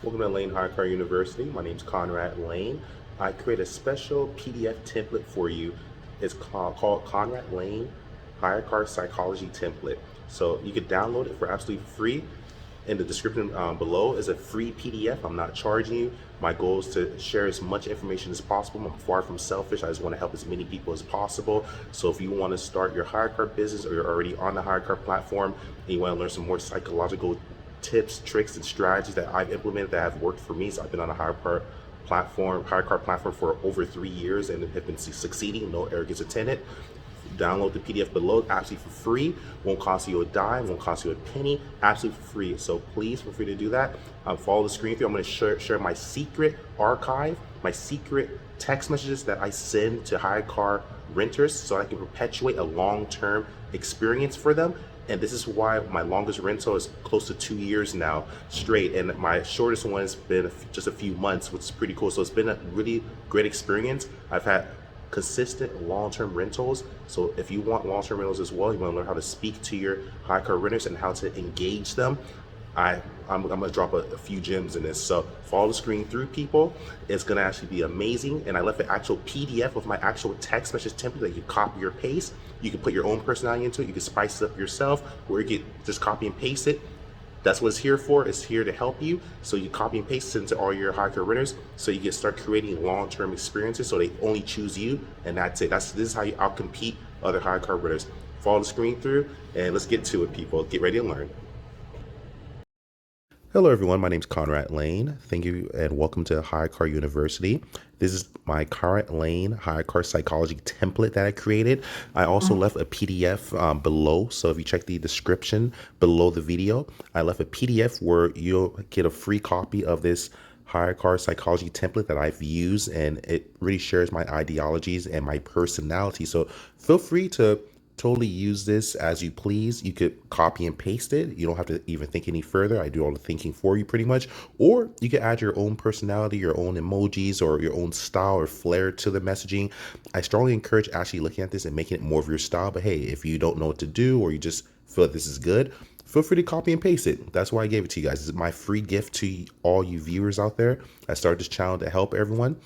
Welcome to Layn HyreCar University. My name is Conrad Layn. I create a special PDF template for you. It's called Conrad Layn HyreCar Psychology Template. So you can download it for absolutely free. In the description below is a free PDF. I'm not charging you. My goal is to share as much information as possible. I'm far from selfish. I just want to help as many people as possible. So if you want to start your HyreCar business or you're already on the HyreCar platform and you want to learn some more psychological tips, tricks, and strategies that I've implemented that have worked for me. So I've been on a HyreCar platform for over 3 years and have been succeeding. No arrogance attended. Download the PDF below, absolutely for free. Won't cost you a dime, won't cost you a penny, absolutely for free. So please feel free to do that. Follow the screen through. I'm going to share my secret archive, my secret text messages that I send to HyreCar renters so I can perpetuate a long-term experience for them. And this is why my longest rental is close to 2 years now straight, and my shortest one has been just a few months, which is pretty cool. So it's been a really great experience. I've had consistent long-term rentals. So if you want long-term rentals as well, you want to learn how to speak to your HyreCar renters and how to engage them, I'm gonna drop a few gems in this. So follow the screen through, people. It's gonna actually be amazing. And I left an actual PDF of my actual text message template that you copy or paste. You can put your own personality into it. You can spice it up yourself, or you can just copy and paste it. That's what it's here for. It's here to help you. So you copy and paste it into all your HyreCar renters, so you can start creating long-term experiences. So they only choose you, and that's it. This is how you outcompete other HyreCar renters. Follow the screen through, and let's get to it, people. Get ready to learn. Hello, everyone. My name is Conrad Layn. Thank you and welcome to HyreCar University. This is my Conrad Layn HyreCar Psychology template that I created. I also left a PDF below. So if you check the description below the video, I left a PDF where you'll get a free copy of this HyreCar Psychology template that I've used, and it really shares my ideologies and my personality. So feel free to totally use this as you please. You could copy and paste it. You don't have to even think any further. I do all the thinking for you pretty much. Or you can add your own personality, your own emojis, or your own style or flair to the messaging. I strongly encourage actually looking at this and making it more of your style. But hey, if you don't know what to do or you just feel that this is good, feel free to copy and paste it. That's why I gave it to you guys. This is my free gift to all you viewers out there. I started this channel to help everyone.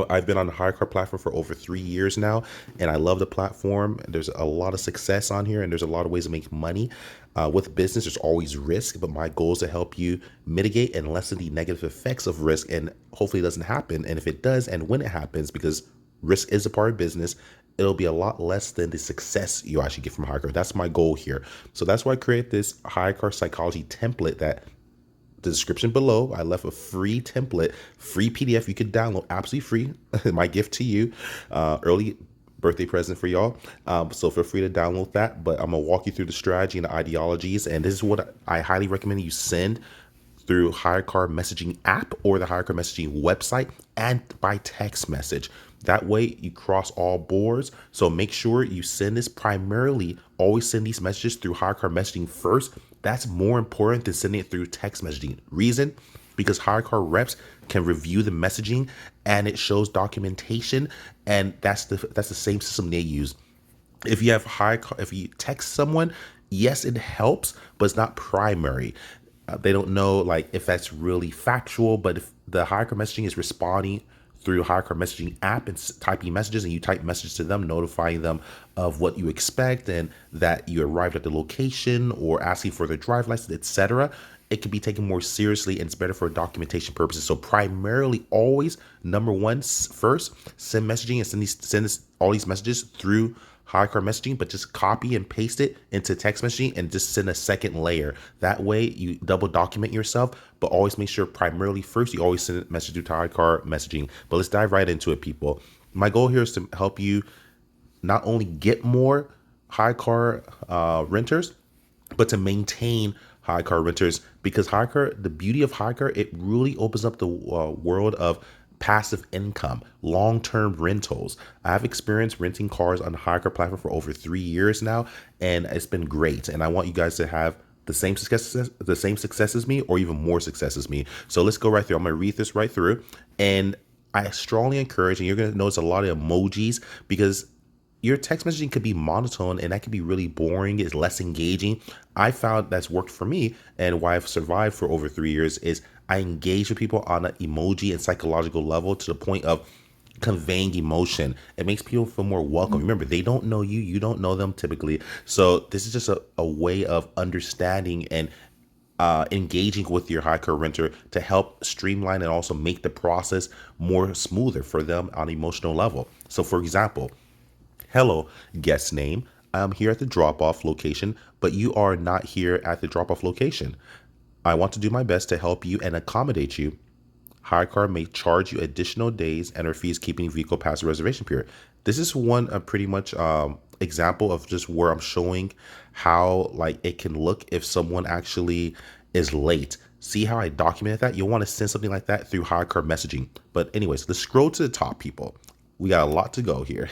I've been on the HyreCar platform for over 3 years now, and I love the platform. There's a lot of success on here, and there's a lot of ways to make money. With business, there's always risk, but my goal is to help you mitigate and lessen the negative effects of risk, and hopefully it doesn't happen. And if it does, and when it happens, because risk is a part of business, it'll be a lot less than the success you actually get from HyreCar. That's my goal here. So that's why I created this HyreCar psychology template that the description below. I left a free template, free PDF you could download, absolutely free. My gift to you, early birthday present for y'all. So feel free to download that. But I'm gonna walk you through the strategy and the ideologies, and this is what I highly recommend you send through HyreCar messaging app or the HyreCar messaging website and by text message. That way you cross all boards. So make sure you send this primarily, always send these messages through HyreCar messaging first. That's more important than sending it through text messaging. Reason? Because HyreCar reps can review the messaging and it shows documentation, and that's the same system they use. If you have HyreCar, if you text someone, yes, it helps, but it's not primary. They don't know like if that's really factual, but if the HyreCar messaging is responding through HyreCar messaging app and typing messages, and you type messages to them, notifying them of what you expect and that you arrived at the location or asking for their driver's license, etc., it can be taken more seriously, and it's better for documentation purposes. So primarily, always number one, first send messaging and send all these messages through HyreCar messaging, but just copy and paste it into text messaging and just send a second layer. That way you double document yourself, but always make sure primarily first you always send a message to HyreCar messaging. But let's dive right into it, people. My goal here is to help you not only get more HyreCar renters, but to maintain HyreCar renters, because HyreCar, the beauty of HyreCar, it really opens up the world of passive income, long-term rentals. I've experienced renting cars on the HyreCar platform for over 3 years now, and it's been great. And I want you guys to have the same success as me, or even more success as me. So let's go right through. I'm gonna read this right through, and I strongly encourage, and you're gonna notice a lot of emojis, because your text messaging could be monotone and that could be really boring. It's less engaging. I found that's worked for me, and why I've survived for over 3 years is I engage with people on an emoji and psychological level to the point of conveying emotion. It makes people feel more welcome. Remember, they don't know you, you don't know them typically. So this is just a way of understanding and engaging with your HyreCar renter to help streamline and also make the process more smoother for them on an emotional level. So for example, hello, guest name. I'm here at the drop off location, but you are not here at the drop off location. I want to do my best to help you and accommodate you. HyreCar may charge you additional days and or fees keeping vehicle past the reservation period. This is one pretty much example of just where I'm showing how like it can look if someone actually is late. See how I documented that? You'll want to send something like that through HyreCar messaging. But anyways, let's scroll to the top, people. We got a lot to go here.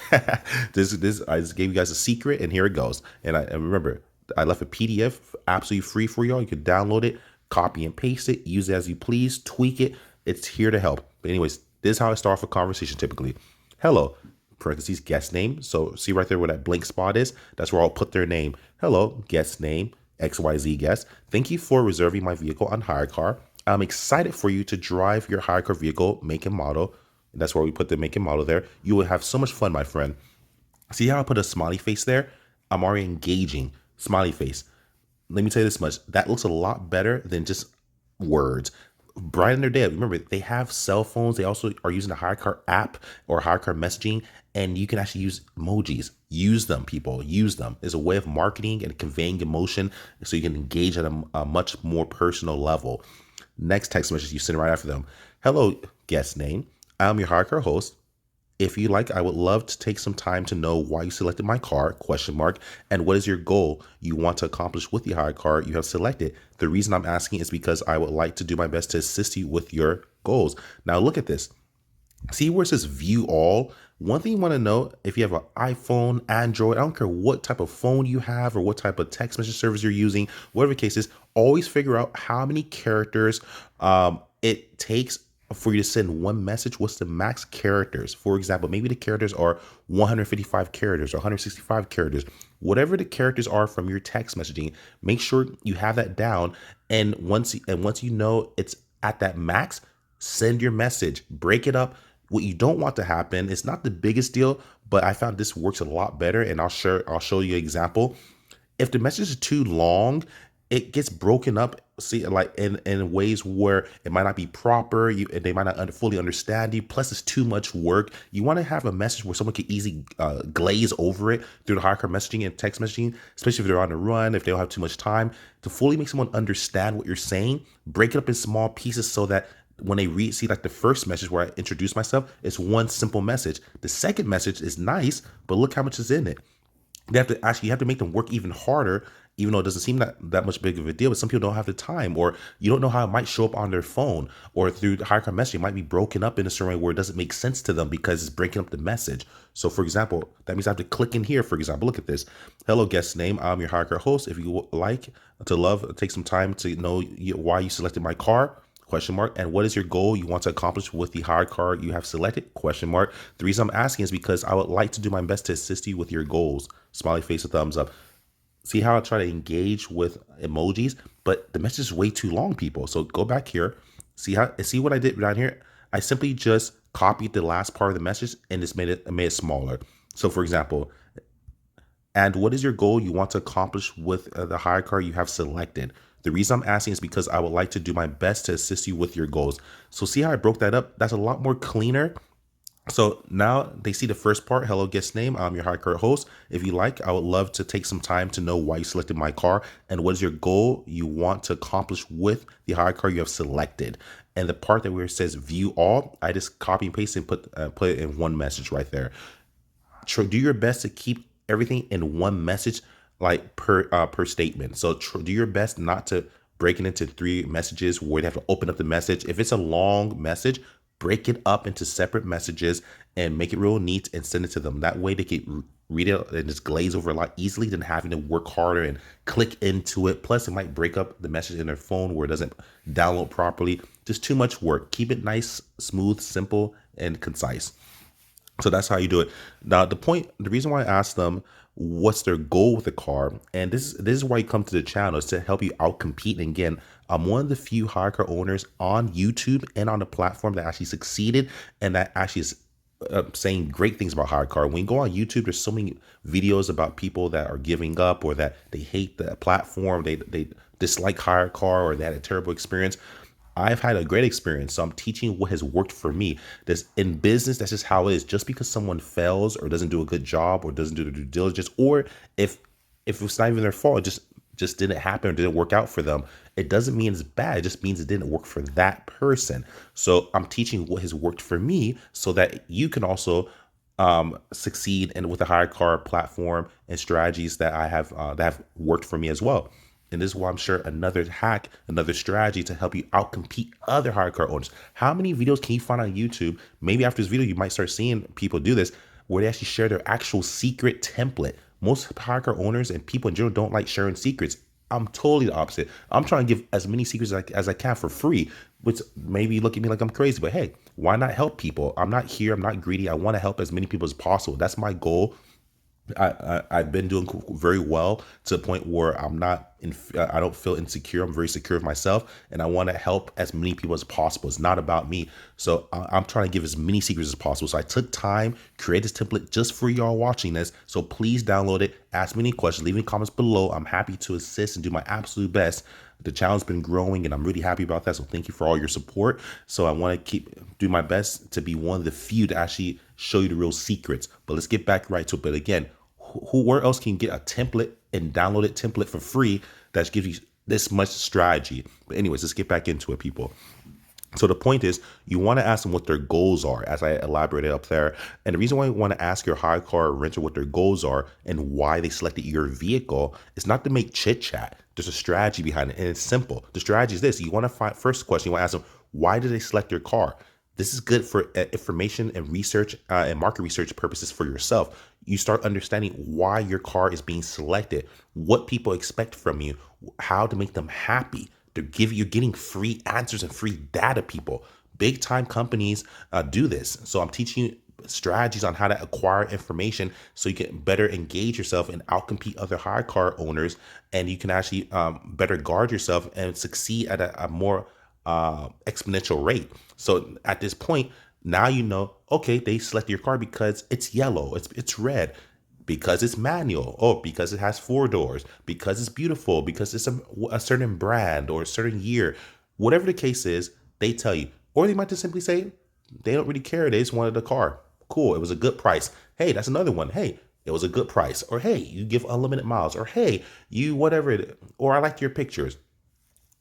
This I just gave you guys a secret, and here it goes. And remember, I left a PDF absolutely free for y'all. You can download it, copy and paste it, use it as you please, tweak it. It's here to help. But anyways, this is how I start off a conversation typically. Hello, parentheses, guest name. So see right there where that blank spot is? That's where I'll put their name. Hello, guest name, XYZ guest. Thank you for reserving my vehicle on HyreCar. I'm excited for you to drive your HyreCar vehicle, make and model. That's where we put the make and model there. You will have so much fun, my friend. See how I put a smiley face there? I'm already engaging. Smiley face. Let me tell you this much. That looks a lot better than just words. Brighten their day. Remember, they have cell phones. They also are using the HyreCar app or HyreCar messaging, and you can actually use emojis. Use them, people. Use them. It's a way of marketing and conveying emotion so you can engage at a much more personal level. Next text message you send right after them. Hello, guest name. I'm your HyreCar host. If you like, I would love to take some time to know why you selected my car, question mark, and what is your goal you want to accomplish with the HyreCar you have selected. The reason I'm asking is because I would like to do my best to assist you with your goals. Now look at this. See where it says view all? One thing you want to know, if you have an iPhone, Android, I don't care what type of phone you have or what type of text message service you're using, whatever the case is, always figure out how many characters it takes for you to send one message. What's the max characters? For example, maybe the characters are 155 characters or 165 characters. Whatever the characters are from your text messaging, make sure you have that down. And once you know it's at that max, send your message. Break it up. What you don't want to happen, it's not the biggest deal, but I found this works a lot better, and I'll show you an example. If the message is too long, it gets broken up, see, like in ways where it might not be proper, they might not fully understand you, plus it's too much work. You want to have a message where someone can easily glaze over it through the HyreCar messaging and text messaging, especially if they're on the run, if they don't have too much time. To fully make someone understand what you're saying, break it up in small pieces so that when they see like the first message where I introduce myself, it's one simple message. The second message is nice, but look how much is in it. You have to make them work even harder, even though it doesn't seem that much big of a deal. But some people don't have the time, or you don't know how it might show up on their phone, or through the HyreCar messaging, it might be broken up in a certain way where it doesn't make sense to them because it's breaking up the message. So for example, that means I have to click in here. For example, look at this. Hello, guest name. I'm your HyreCar host. If you would like to take some time to know why you selected my car, question mark, and what is your goal you want to accomplish with the HyreCar you have selected, question mark. The reason I'm asking is because I would like to do my best to assist you with your goals. Smiley face, a thumbs up. See how I try to engage with emojis, but the message is way too long, people. So go back here. See what I did down here? I simply just copied the last part of the message and just made it smaller. So for example, and what is your goal you want to accomplish with the HyreCar you have selected? The reason I'm asking is because I would like to do my best to assist you with your goals. So see how I broke that up? That's a lot more cleaner. So now they see the first part. Hello, guest name. I'm your HyreCar host. If you like, I would love to take some time to know why you selected my car and what is your goal you want to accomplish with the HyreCar you have selected. And the part that where it says view all, I just copy and paste and put it in one message right there. Do your best to keep everything in one message, like per statement. So do your best not to break it into 3 messages where they have to open up the message. If it's a long message, break it up into separate messages and make it real neat and send it to them. That way they can read it and just glaze over a lot easily than having to work harder and click into it. Plus it might break up the message in their phone where it doesn't download properly. Just too much work. Keep it nice, smooth, simple, and concise. So that's how you do it. Now, the reason why I asked them what's their goal with the car. And this is why you come to the channel, is to help you out compete. And again, I'm one of the few hire car owners on YouTube and on the platform that actually succeeded and that actually is saying great things about HyreCar. When you go on YouTube, there's so many videos about people that are giving up or that they hate the platform, they dislike HyreCar, or they had a terrible experience. I've had a great experience, so I'm teaching what has worked for me. This in business, that's just how it is. Just because someone fails or doesn't do a good job or doesn't do the due diligence, or if it's not even their fault, it just didn't happen or didn't work out for them, it doesn't mean it's bad. It just means it didn't work for that person. So I'm teaching what has worked for me so that you can also succeed and with the HyreCar platform and strategies that have worked for me as well. And this is why I'm sure another hack, another strategy to help you outcompete other HyreCar owners. How many videos can you find on YouTube? Maybe after this video, you might start seeing people do this, where they actually share their actual secret template. Most HyreCar owners and people in general don't like sharing secrets. I'm totally the opposite. I'm trying to give as many secrets as I can for free, which maybe look at me like I'm crazy, but hey, why not help people? I'm not here. I'm not greedy. I want to help as many people as possible. That's my goal. I've been doing very well to the point where I don't feel insecure. I'm very secure of myself, and I want to help as many people as possible. It's not about me. So I'm trying to give as many secrets as possible. So I took time, create this template just for y'all watching this. So please download it, ask me any questions, leave any comments below. I'm happy to assist and do my absolute best. The channel's been growing and I'm really happy about that. So thank you for all your support. So I want to do my best to be one of the few to actually show you the real secrets. But let's get back right to it. But again, where else can you get a template and download it template for free that gives you this much strategy? But anyways, let's get back into it, people. So the point is, you want to ask them what their goals are, as I elaborated up there. And the reason why you want to ask your HyreCar renter what their goals are and why they selected your vehicle is not to make chit chat. There's a strategy behind it, and it's simple. The strategy is this: you want to find, first question, you want to ask them, why did they select your car? This is good for information and research and market research purposes for yourself. You start understanding why your car is being selected, what people expect from you, how to make them happy. You're getting free answers and free data, people. Big time companies do this. So I'm teaching you strategies on how to acquire information so you can better engage yourself and outcompete other HyreCar owners, and you can actually better guard yourself and succeed at a more exponential rate. So at this point, now you know, okay, they selected your car because it's yellow, it's red, because it's manual, or because it has 4 doors, because it's beautiful, because it's a certain brand or a certain year. Whatever the case is, they tell you. Or they might just simply say they don't really care. They just wanted the car. Cool, it was a good price. Hey, that's another one. Hey, it was a good price. Or hey, you give unlimited miles. Or hey, you whatever it, or I like your pictures.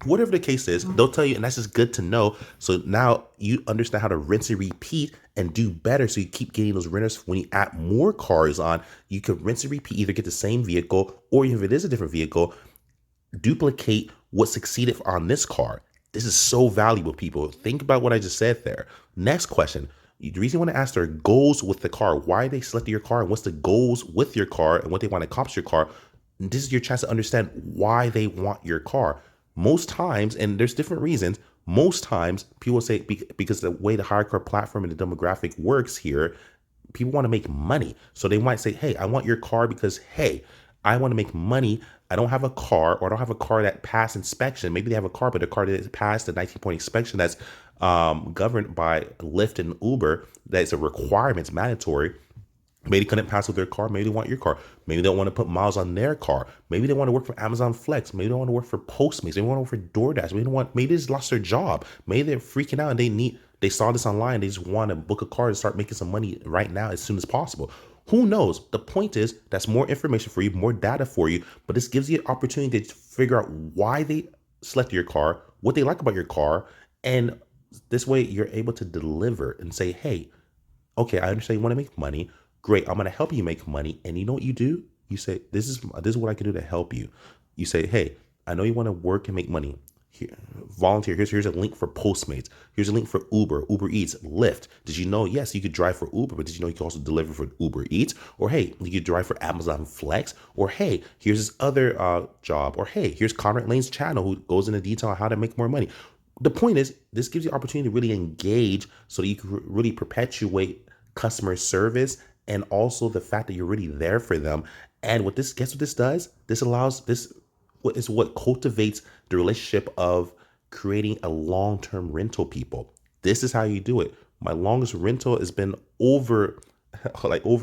Whatever the case is, they'll tell you, and that's just good to know. So now you understand how to rinse and repeat and do better. So you keep getting those renters. When you add more cars on, you can rinse and repeat, either get the same vehicle, or if it is a different vehicle, duplicate what succeeded on this car. This is so valuable, people. Think about what I just said there. Next question. The reason you want to ask their goals with the car, why they selected your car, and what's the goals with your car, and what they want to accomplish your car. This is your chance to understand why they want your car. Most times, and there's different reasons, most times people say because the way the HyreCar platform and the demographic works here, people want to make money. So they might say, hey, I want your car because, hey, I want to make money. I don't have a car, or I don't have a car that passed inspection. Maybe they have a car, but a car that passed the 19-point inspection that's governed by Lyft and Uber. That's a requirement, it's mandatory. Maybe they couldn't pass with their car. Maybe they want your car. Maybe they don't want to put miles on their car. Maybe they want to work for Amazon Flex. Maybe they want to work for Postmates. Maybe they want to work for DoorDash. Maybe they just lost their job. Maybe they're freaking out and they saw this online. They just want to book a car and start making some money right now as soon as possible. Who knows? The point is, that's more information for you, more data for you, but this gives you an opportunity to figure out why they selected your car, what they like about your car, and this way you're able to deliver and say, hey, okay, I understand you want to make money. Great, I'm going to help you make money. And you know what you do? You say, this is what I can do to help you. You say, hey, I know you want to work and make money. Here, volunteer. Here's a link for Postmates. Here's a link for Uber Eats, Lyft. Did you know? Yes, you could drive for Uber, but did you know you can also deliver for Uber Eats? Or hey, you could drive for Amazon Flex. Or hey, here's this other job. Or hey, here's Conrad Layn's channel who goes into detail on how to make more money. The point is, this gives you the opportunity to really engage so that you can really perpetuate customer service, and also the fact that you're really there for them. And guess what this does? This allows this what is what cultivates the relationship of creating a long-term rental, people. This is how you do it. My longest rental has been over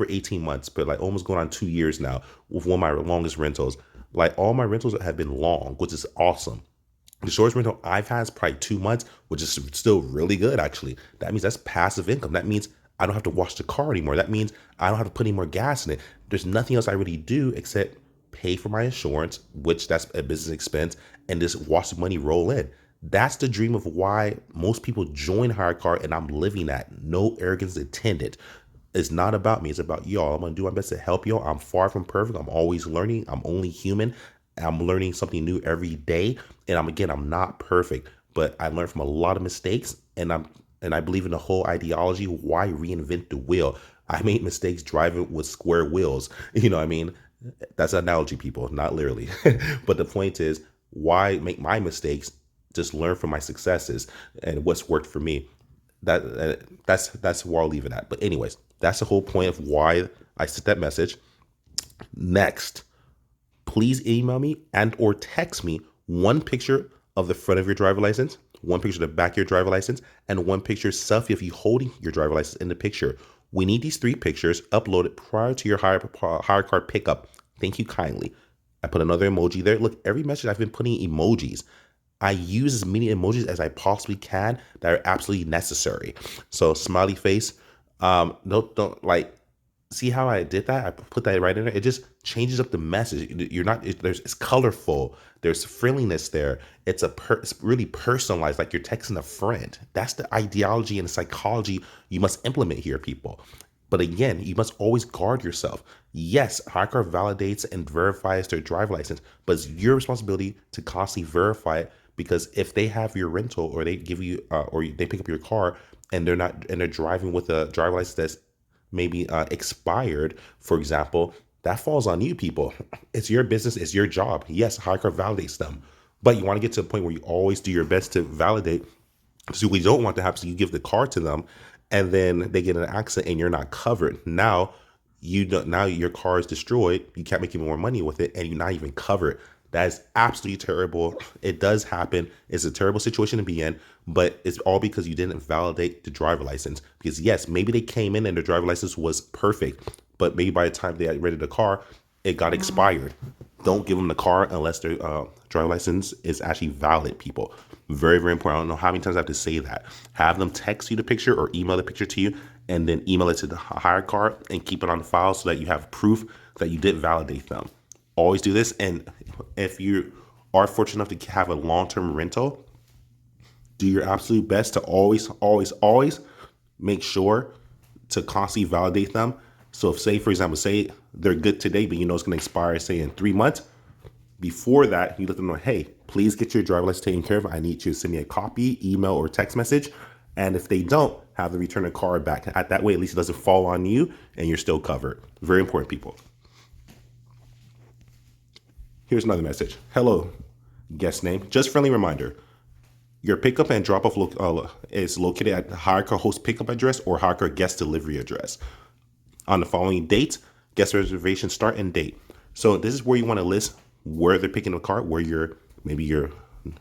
18 months, but like almost going on 2 years now with one of my longest rentals. Like all my rentals have been long, which is awesome. The shortest rental I've had is probably 2 months, which is still really good, actually. That means that's passive income. That means I don't have to wash the car anymore. That means I don't have to put any more gas in it. There's nothing else I really do except pay for my insurance, which that's a business expense, and just watch the money roll in. That's the dream of why most people join HyreCar, and I'm living that. No arrogance intended. It's not about me. It's about y'all. I'm going to do my best to help y'all. I'm far from perfect. I'm always learning. I'm only human. I'm learning something new every day. And I'm not perfect, but I learned from a lot of mistakes, and I believe in the whole ideology. Why reinvent the wheel? I made mistakes driving with square wheels. You know what I mean? That's an analogy, people, not literally. But the point is, why make my mistakes? Just learn from my successes and what's worked for me. That's where I'll leave it at. But anyways, that's the whole point of why I sent that message. Next, please email me and or text me one picture of the front of your driver license, one picture of the back of your driver license, and one picture selfie of you holding your driver license in the picture. We need these 3 pictures uploaded prior to your HyreCar pickup. Thank you kindly. I put another emoji there. Look, every message I've been putting emojis. I use as many emojis as I possibly can that are absolutely necessary. So smiley face. Don't like. See how I did that? I put that right in there. It just changes up the message. You're not. It's colorful. There's friendliness there. It's really personalized, like you're texting a friend. That's the ideology and the psychology you must implement here, people. But again, you must always guard yourself. Yes, HyreCar validates and verifies their driver license, but it's your responsibility to constantly verify it, because if they have your rental, or they give you or they pick up your car and they're driving with a driver license that's maybe expired, for example, that falls on you, people. It's your business, it's your job. Yes, HyreCar validates them, but you want to get to a point where you always do your best to validate. So we don't want to happen. So you give the car to them, and then they get in an accident and you're not covered. Now now your car is destroyed. You can't make any more money with it, and you're not even covered. That is absolutely terrible. It does happen. It's a terrible situation to be in, but it's all because you didn't validate the driver license. Because yes, maybe they came in and the driver license was perfect, but maybe by the time they got rid of the car, it got expired. Don't give them the car unless their driver license is actually valid, people. Very, very important. I don't know how many times I have to say that. Have them text you the picture or email the picture to you, and then email it to the HyreCar and keep it on the file so that you have proof that you did validate them. Always do this. And if you are fortunate enough to have a long-term rental, do your absolute best to always, always, always make sure to constantly validate them. So if, say, for example, say they're good today, but you know it's going to expire, say, in 3 months, before that, you let them know, hey, please get your driver license taken care of. I need you to send me a copy, email, or text message. And if they don't, have them return the car back. That way, at least it doesn't fall on you and you're still covered. Very important, people. Here's another message. Hello, guest name. Just friendly reminder. Your pickup and drop-off is located at the HyreCar host pickup address or HyreCar guest delivery address. On the following dates, guest reservation start and date. So this is where you want to list where they're picking the car, where maybe your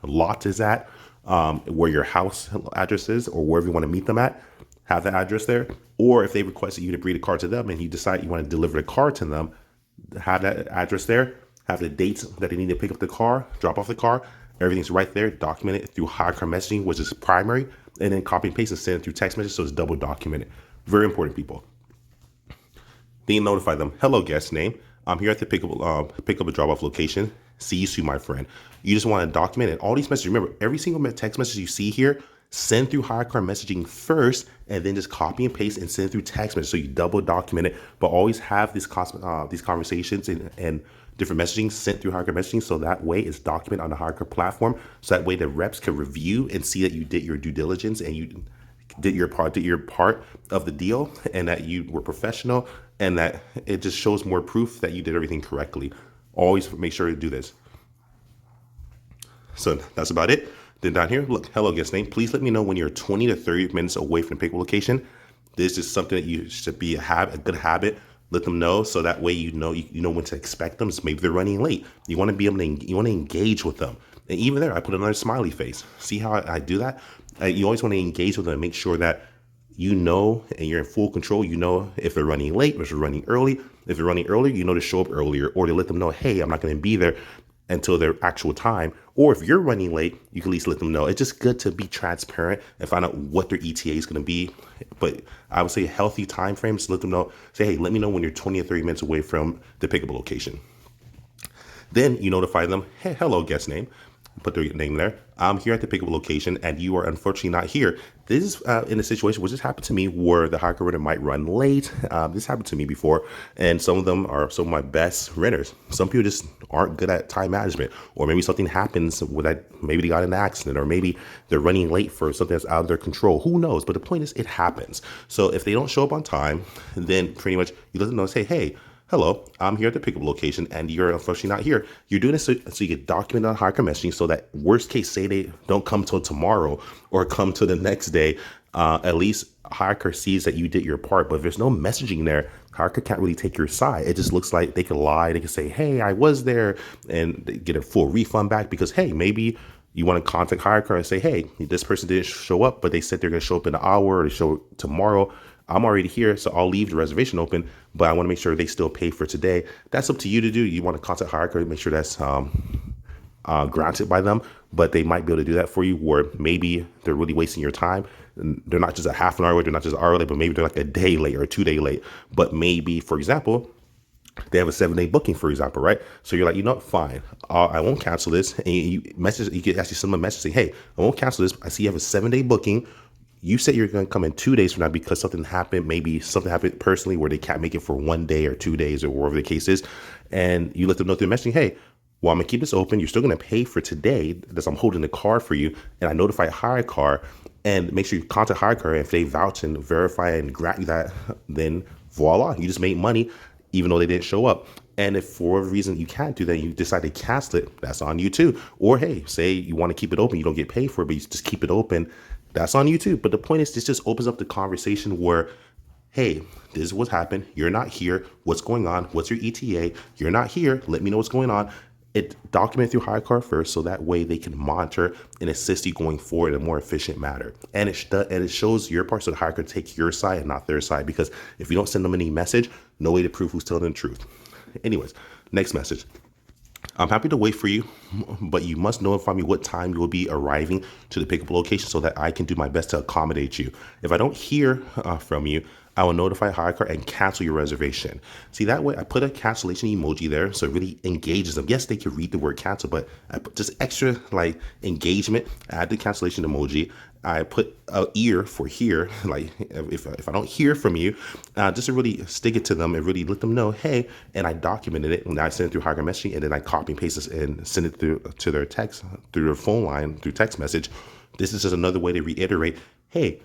lot is at, where your house address is, or wherever you want to meet them at. Have the address there. Or if they requested you to bring the car to them and you decide you want to deliver the car to them, have that address there. Have the dates that they need to pick up the car, drop off the car. Everything's right there. Document it through HyreCar messaging, which is primary, and then copy and paste and send it through text message, so it's double documented. Very important, people. Then notify them. Hello, guest name. I'm here at the pick up a drop off location. See you soon, my friend. You just want to document it. All these messages. Remember, every single text message you see here, send through HyreCar messaging first, and then just copy and paste and send through text message, so you double document it. But always have these conversations and different messaging sent through HyreCar messaging, so that way it's documented on the HyreCar platform. So that way the reps can review and see that you did your due diligence and you did your part of the deal, and that you were professional, and that it just shows more proof that you did everything correctly. Always make sure to do this. So that's about it. Then down here, look, hello, guest name. Please let me know when you're 20 to 30 minutes away from the pickup location. This is something that you should be a good habit Let them know so that way you know when to expect them. So maybe they're running late. You want to be able to you want to engage with them. And even there, I put another smiley face. See how I do that? You always want to engage with them and make sure that you know and you're in full control. You know if they're running late or if they're running early. If they're running early, you know to show up earlier or to let them know, hey, I'm not going to be there until their actual time. Or if you're running late, you can at least let them know. It's just good to be transparent and find out what their ETA is going to be. But I would say healthy time frames, let them know. Say, hey, let me know when you're 20 or 30 minutes away from the pickable location. Then you notify them, hey, hello, guest name. Put their name there. I'm here at the pickable location and you are unfortunately not here. This is in a situation which just happened to me where the HyreCar renter might run late. This happened to me before, and some of them are some of my best renters. Some people just aren't good at time management, or maybe something happens with that. Maybe they got in an accident, or maybe they're running late for something that's out of their control. Who knows? But the point is, it happens. So if they don't show up on time, then pretty much you let them know, say, hey, hello, I'm here at the pickup location and you're unfortunately not here. You're doing this so you can document on HyreCar messaging so that worst case, say they don't come till tomorrow or come to the next day, at least HyreCar sees that you did your part. But if there's no messaging there, HyreCar can't really take your side. It just looks like they could lie. They could say, hey, I was there, and they get a full refund back because, hey, maybe you want to contact HyreCar and say, hey, this person didn't show up, but they said they're going to show up in an hour or they show up tomorrow. I'm already here, so I'll leave the reservation open, but I want to make sure they still pay for today. That's up to you to do. You want to contact HyreCar, make sure that's granted by them, but they might be able to do that for you, or maybe they're really wasting your time. And they're not just a half an hour late, they're not just an hour late, but maybe they're like a day late or a 2 day late. But maybe, for example, they have a 7-day booking, for example, right? So you're like, you know what, fine, I won't cancel this. And you can actually send them a message saying, hey, I won't cancel this. I see you have a 7-day booking. You said you're going to come in 2 days from now because something happened. Maybe something happened personally where they can't make it for 1 day or 2 days or whatever the case is. And you let them know through messaging, hey, well, I'm going to keep this open. You're still going to pay for today as I'm holding the car for you. And I notify HyreCar, and make sure you contact HyreCar. And if they vouch and verify and grant you that, then voila, you just made money even though they didn't show up. And if for whatever reason you can't do that, you decide to cancel it, that's on you too. Or hey, say you want to keep it open, you don't get paid for it, but you just keep it open, that's on you too. But the point is, this just opens up the conversation where, hey, this is what's happened. You're not here. What's going on? What's your ETA? You're not here. Let me know what's going on. It document through HyreCar first, so that way they can monitor and assist you going forward in a more efficient manner. And it shows your part, so the HyreCar take your side and not their side. Because if you don't send them any message, no way to prove who's telling the truth. Anyways, next message. I'm happy to wait for you, but you must notify me what time you will be arriving to the pickup location so that I can do my best to accommodate you. If I don't hear from you, I will notify HyreCar and cancel your reservation. See, that way I put a cancellation emoji there so it really engages them. Yes, they can read the word cancel, but I put just extra like engagement. Add the cancellation emoji. I put a ear for here, like if I don't hear from you, just to really stick it to them and really let them know, hey, and I documented it, and I send it through HyreCar messaging, and then I copy and paste this and send it through to their text, through their phone line, through text message. This is just another way to reiterate, hey,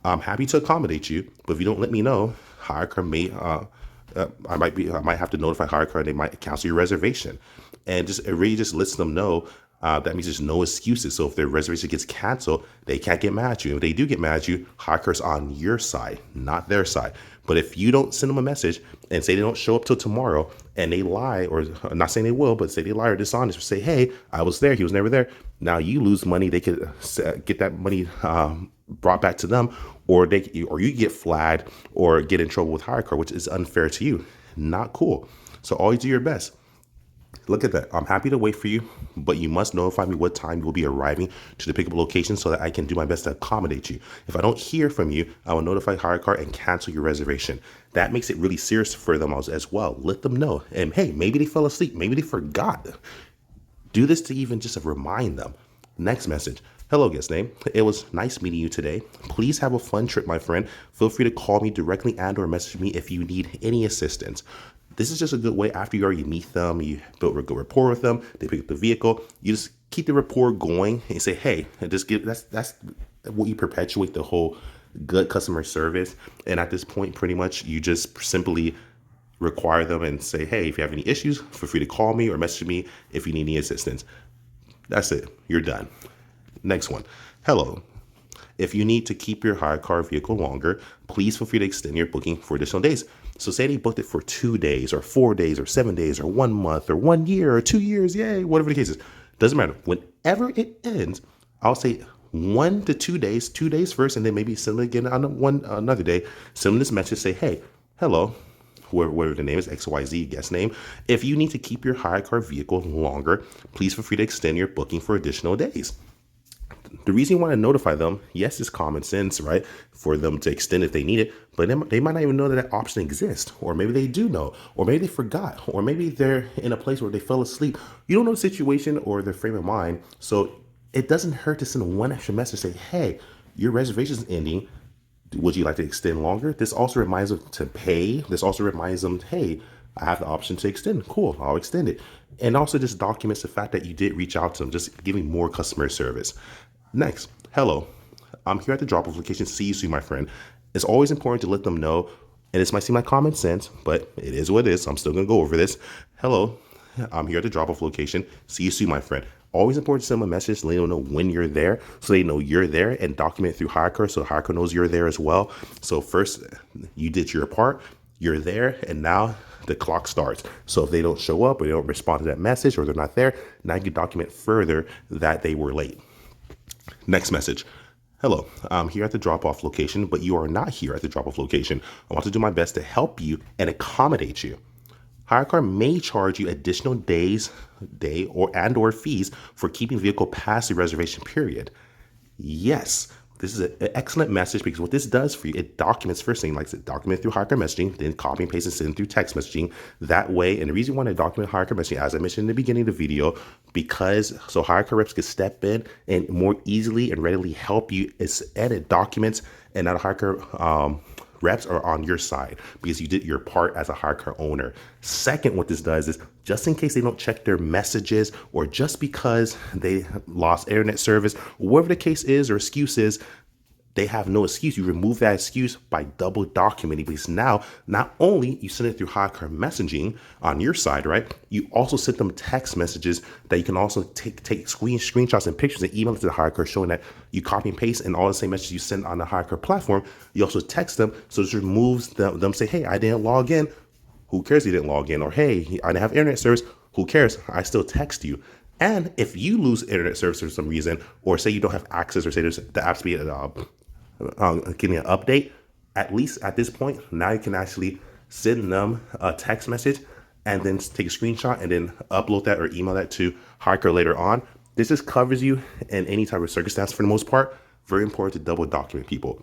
I'm happy to accommodate you, but if you don't let me know, HyreCar may, I might have to notify HyreCar. They might cancel your reservation, and it really just lets them know. That means there's no excuses. So if their reservation gets canceled, they can't get mad at you. If they do get mad at you, HyreCar's on your side, not their side. But if you don't send them a message and say they don't show up till tomorrow, and they lie, or not saying they will, but say they lie or dishonest, or say, hey, I was there, he was never there. Now you lose money. They could get that money brought back to them, or you get flagged or get in trouble with HyreCar, which is unfair to you. Not cool. So always do your best. Look at that. I'm happy to wait for you, but you must notify me what time you will be arriving to the pickup location so that I can do my best to accommodate you. If I don't hear from you, I will notify HyreCar and cancel your reservation. That makes it really serious for them as well. Let them know. And hey, maybe they fell asleep. Maybe they forgot. Do this to even just remind them. Next message. Hello, guest name. It was nice meeting you today. Please have a fun trip, my friend. Feel free to call me directly and or message me if you need any assistance. This is just a good way after you already meet them, you build a good rapport with them, they pick up the vehicle, you just keep the rapport going and say, hey, and just that's what you perpetuate the whole good customer service. And at this point, pretty much you just simply require them and say, hey, if you have any issues, feel free to call me or message me if you need any assistance. That's it. You're done. Next one. Hello. If you need to keep your hire car vehicle longer, please feel free to extend your booking for additional days. So say they booked it for 2 days or 4 days or 7 days or 1 month or 1 year or 2 years, yay, whatever the case is. Doesn't matter. Whenever it ends, I'll say 1 to 2 days, 2 days first, and then maybe send it again on another day. Send them this message, say, hey, hello, whoever the name is, XYZ, guest name. If you need to keep your hire car vehicle longer, please feel free to extend your booking for additional days. The reason you want to notify them, yes, it's common sense, right? For them to extend if they need it, but they might not even know that option exists. Or maybe they do know, or maybe they forgot, or maybe they're in a place where they fell asleep. You don't know the situation or their frame of mind. So it doesn't hurt to send one extra message, say, hey, your reservation is ending. Would you like to extend longer? This also reminds them to pay. This also reminds them, hey, I have the option to extend. Cool, I'll extend it. And also just documents the fact that you did reach out to them, just giving more customer service. Next, hello, I'm here at the drop-off location. See you soon, my friend. It's always important to let them know, and this might seem like common sense, but it is what it is. I'm still going to go over this. Hello, I'm here at the drop-off location. See you soon, my friend. Always important to send them a message to let them know when you're there, so they know you're there, and document it through HyreCar so HyreCar knows you're there as well. So first, you did your part, you're there, and now the clock starts. So if they don't show up or they don't respond to that message or they're not there, now you can document further that they were late. Next message. Hello, I'm here at the drop-off location, but you are not here at the drop-off location. I want to do my best to help you and accommodate you. HyreCar may charge you additional or fees for keeping vehicle past the reservation period. Yes, this is an excellent message because what this does for you, it documents first thing, like it document through HyreCar messaging, then copy and paste and send through text messaging. That way, and the reason you want to document HyreCar messaging, as I mentioned in the beginning of the video, because so HyreCar reps can step in and more easily and readily help you edit documents, and that HyreCar reps are on your side because you did your part as a HyreCar owner. Second, what this does is just in case they don't check their messages or just because they lost internet service, whatever the case is or excuse is, they have no excuse. You remove that excuse by double documenting because now not only you send it through HyreCar messaging on your side, right? You also send them text messages that you can also take screenshots and pictures and email it to the HyreCar showing that you copy and paste and all the same messages you send on the HyreCar platform. You also text them. So this removes them say, hey, I didn't log in. Who cares you didn't log in? Or hey, I didn't have internet service. Who cares? I still text you. And if you lose internet service for some reason, or say you don't have access, or say there's the app's getting an update, at least at this point, now you can actually send them a text message and then take a screenshot and then upload that or email that to HyreCar later on. This just covers you in any type of circumstance for the most part. Very important to double document people.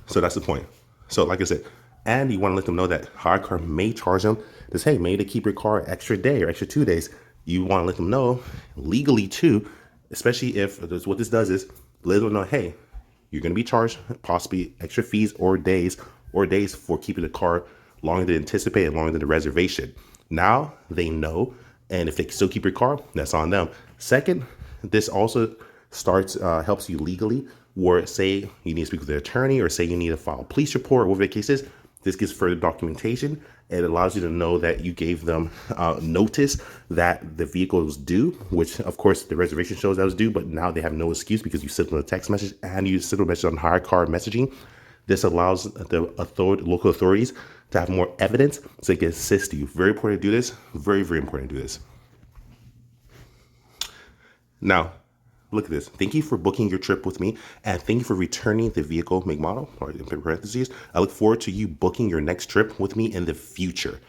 So that's the point. So like I said, and you want to let them know that HyreCar may charge them this, hey, maybe to keep your car an extra day or extra 2 days. You want to let them know legally too, especially if what this does is let them know, hey, you're going to be charged possibly extra fees or days for keeping the car longer than anticipated, longer than the reservation. Now they know, and if they still keep your car, that's on them. Second, this also helps you legally, or say you need to speak with an attorney, or say you need to file a police report, or whatever the case is. This gives further documentation. It allows you to know that you gave them notice that the vehicle was due, which of course the reservation shows that was due, but now they have no excuse because you sent them a text message and you sent a message on HyreCar messaging. This allows the local authorities to have more evidence so they can assist you. Very important to do this. Very, very important to do this. Now, look at this. Thank you for booking your trip with me, and thank you for returning the vehicle make model, or in parentheses. I look forward to you booking your next trip with me in the future.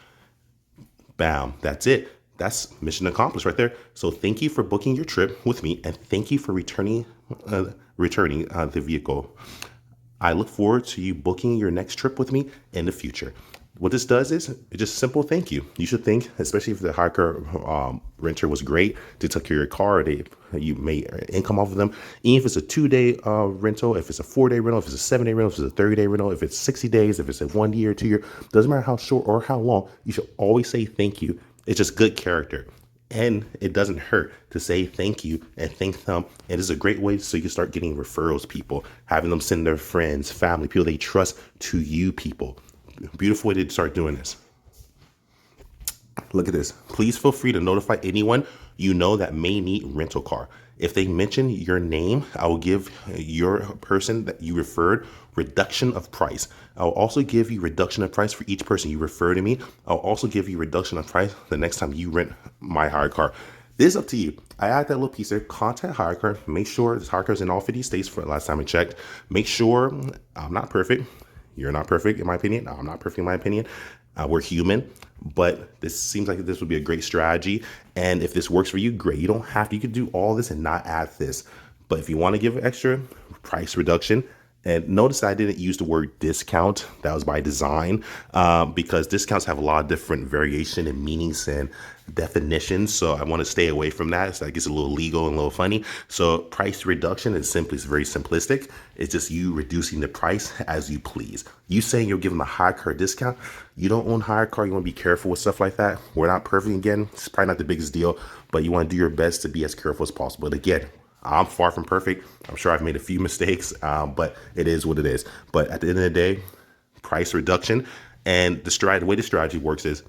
Bam. That's it. That's mission accomplished right there. So thank you for booking your trip with me, and thank you for returning the vehicle. I look forward to you booking your next trip with me in the future. What this does is it's just simple thank you. You should think, especially if the HyreCar renter was great to take care of your car, you made income off of them. Even if it's a 2-day rental, if it's a 4-day rental, if it's a 7-day rental, if it's a 30-day rental, if it's 60 days, if it's a 1 year, 2 year, doesn't matter how short or how long, you should always say thank you. It's just good character. And it doesn't hurt to say thank you and thank them. And it's a great way so you can start getting referrals, people, having them send their friends, family, people they trust to you, people. Beautiful way to start doing this. Look at this. Please feel free to notify anyone you know that may need rental car. If they mention your name, I will give your person that you referred reduction of price. I'll also give you reduction of price for each person you refer to me. I'll also give you reduction of price the next time you rent my hire car. This is up to you. I add that little piece there. Contact HyreCar. Make sure this HyreCar is in all 50 states for the last time I checked. Make sure I'm not perfect. You're not perfect in my opinion. I'm not perfect in my opinion. We're human, but this seems like this would be a great strategy. And if this works for you, great. You don't have to. You could do all this and not add this. But if you want to give an extra price reduction, and notice I didn't use the word discount. That was by design, because discounts have a lot of different variation and meanings and definitions. So I want to stay away from that. So that gets a little legal and a little funny. So price reduction is very simplistic. It's just you reducing the price as you please. You saying you're giving a HyreCar discount. You don't own HyreCar. You want to be careful with stuff like that. We're not perfect again. It's probably not the biggest deal, but you want to do your best to be as careful as possible. But again, I'm far from perfect. I'm sure I've made a few mistakes, but it is what it is. But at the end of the day, price reduction and the way the strategy works is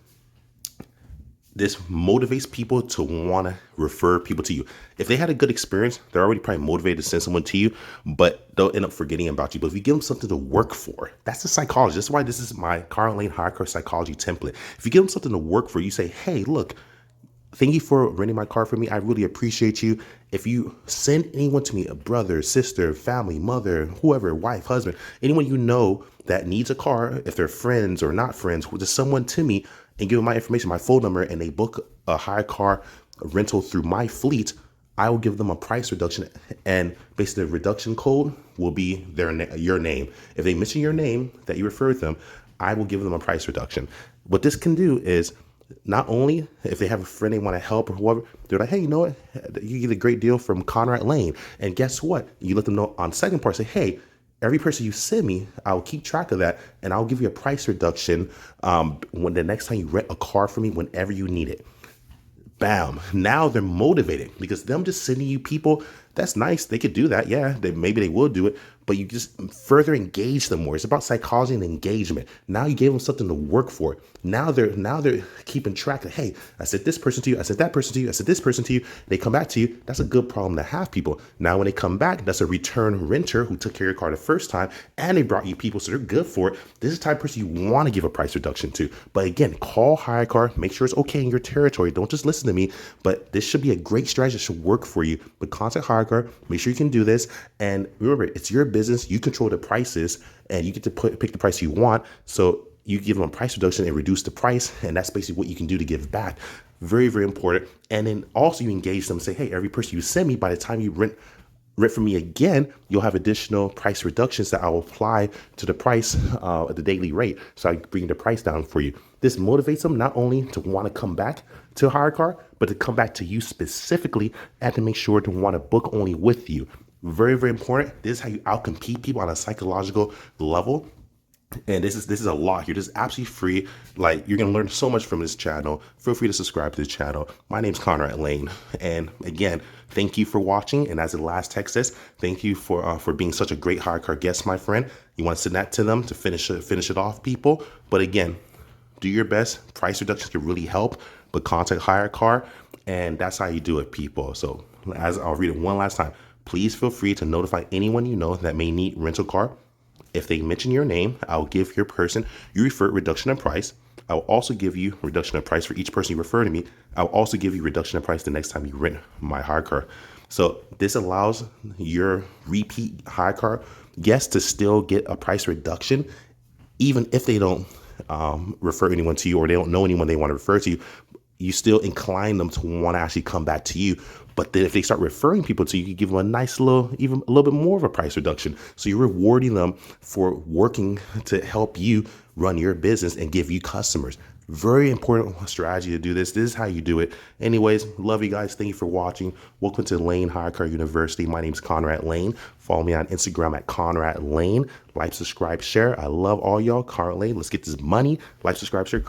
this motivates people to want to refer people to you. If they had a good experience, they're already probably motivated to send someone to you, but they'll end up forgetting about you. But if you give them something to work for, that's the psychology. That's why this is my Conrad Layn HyreCar psychology template. If you give them something to work for, you say, hey, look, thank you for renting my car for me. I really appreciate you. If you send anyone to me, a brother, sister, family, mother, whoever, wife, husband, anyone you know that needs a car, if they're friends or not friends, just someone to me and give them my information, my phone number, and they book a HyreCar rental through my fleet, I will give them a price reduction, and basically the reduction code will be your name. If they mention your name that you referred them, I will give them a price reduction. What this can do is not only if they have a friend they want to help or whoever, they're like, hey, you know what? You get a great deal from Conrad Layn. And guess what? You let them know on second part, say, hey, every person you send me, I'll keep track of that. And I'll give you a price reduction when the next time you rent a car for me, whenever you need it. Bam. Now they're motivated because them just sending you people, that's nice. They could do that. Yeah, maybe they will do it, but you just further engage them more. It's about psychology and engagement. Now you gave them something to work for. Now they're keeping track of, hey, I said this person to you. I said that person to you. I said this person to you. They come back to you. That's a good problem to have, people. Now, when they come back, that's a return renter who took care of your car the first time and they brought you people. So they're good for it. This is the type of person you want to give a price reduction to. But again, call HyreCar, make sure it's okay in your territory. Don't just listen to me, but this should be a great strategy that should work for you. But contact HyreCar, make sure you can do this. And remember, it's your business. You control the prices and you get to pick the price you want. So you give them a price reduction and reduce the price. And that's basically what you can do to give back. Very, very important. And then also you engage them and say, hey, every person you send me, by the time you rent from me again, you'll have additional price reductions that I will apply to the price at the daily rate. So I bring the price down for you. This motivates them not only to want to come back to HyreCar, but to come back to you specifically and to make sure to want to book only with you. Very, very important. This is how you outcompete people on a psychological level. And this is a lot here. This is absolutely free. Like, you're going to learn so much from this channel. Feel free to subscribe to this channel. My name's Conrad Layn. And again, thank you for watching. And as the last text says, thank you for being such a great HyreCar guest, my friend. You want to send that to them to finish it off, people. But again, do your best. Price reductions can really help. But contact HyreCar. And that's how you do it, people. So as I'll read it one last time. Please feel free to notify anyone you know that may need rental car. If they mention your name, I'll give your person you refer reduction in price. I'll also give you reduction in price for each person you refer to me. I'll also give you reduction in price the next time you rent my HyreCar. So this allows your repeat HyreCar guests to still get a price reduction, even if they don't refer anyone to you or they don't know anyone they want to refer to you. You still incline them to want to actually come back to you. But then if they start referring people to you, you give them a nice even a little bit more of a price reduction. So you're rewarding them for working to help you run your business and give you customers. Very important strategy to do this. This is how you do it. Anyways, love you guys. Thank you for watching. Welcome to Layn HyreCar University. My name is Conrad Layn. Follow me on Instagram at Conrad Layn. Like, subscribe, share. I love all y'all. Conrad Layn. Let's get this money. Like, subscribe, share.